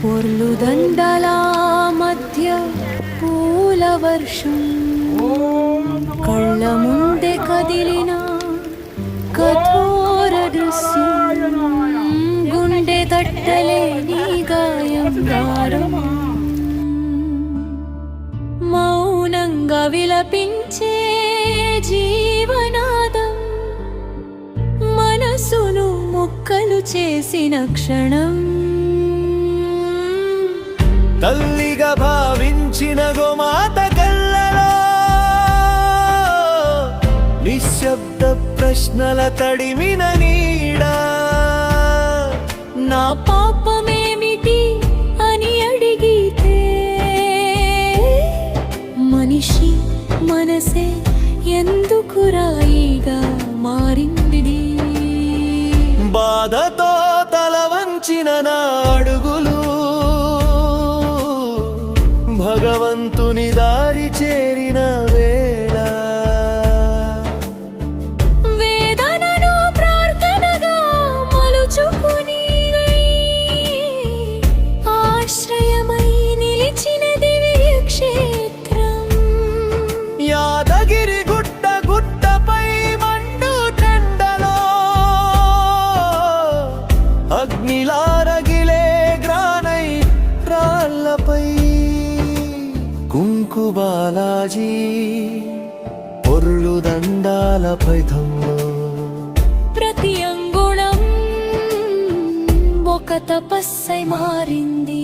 పొర్లుదండల మధ్య పూల వర్షం కళ్ళ ముందే కదిలిన కఠోర దృశ్యం గుండె తట్టలేని గాయం గారం మౌనంగా విలపించే జీవనాదం మనసును ముక్కలు చేసిన క్షణం తల్లిగా భావించిన గోమాత కళ్ళలో నిశ్శబ్ద ప్రశ్నల తడిమిన నీడా నా పాపమేమిటి అని అడిగితే మనిషి మనసే ఎందుకు రాయిగా మారింది బాధతో తల వంచిన నా అడుగులు భగవంతుని దారి చేరిన వేళ వేదనను ప్రార్థనగా మలుచుకుని ఆశ్రయమై నిలిచిన దివ్య క్షేత్రం యాదగిరి గుట్టపై మండు టెండలో అగ్నిలారగిలే గ్రానైట్ రాళ్ళపై కుంకు బాలాజీ పొర్లు దండాలపై ధమ్ము ప్రతి అంగుళం ఒక తపస్సై మారింది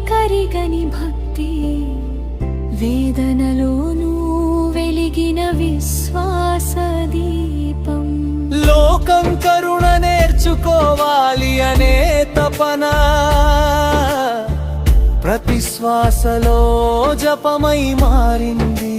కరిగని భక్తి వేదనలోనూ వెలిగిన విశ్వాస దీపం లోకం కరుణ నేర్చుకోవాలి అనే తపన ప్రతి శ్వాసలో జపమై మారింది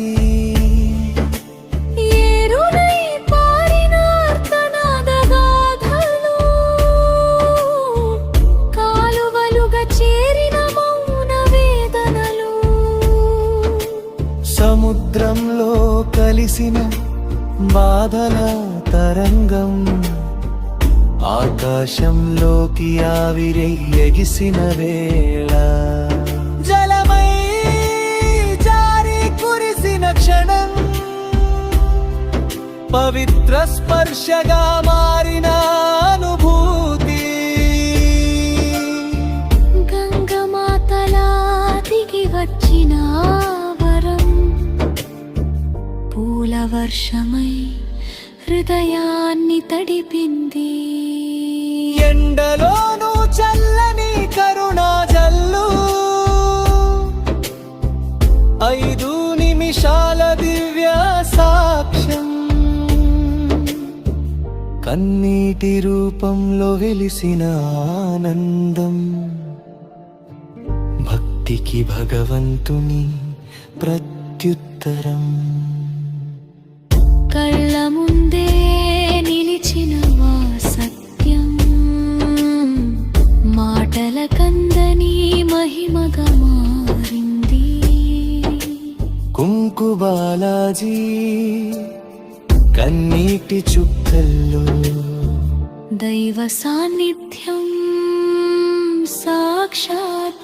సముద్రంలో కలిసిన బాధల తరంగం ఆకాశంలోకి ఆవిరై ఎగిసిన వేళ జలమై జారి కురిసిన క్షణం పవిత్ర స్పర్శగా మారిన అనుభూతి గంగమాతలా దిగి వచ్చిన పూల వర్షమై హృదయాన్ని తడిపింది ఎండలోనూ చల్లని కరుణా జల్లు 5 నిమిషాల దివ్య సాక్ష్యం కన్నీటి రూపంలో వెలిసిన ఆనందం భక్తికి భగవంతుని ప్రత్యుత్తరం కళ్ళ ముందే నిలిచిన వా సత్యం మాటల కందని మహిమగా మారింది కుంకు బాలాజీ కన్నీటి చుక్కల్లో దైవ సాన్నిధ్యం సాక్షాత్కారమై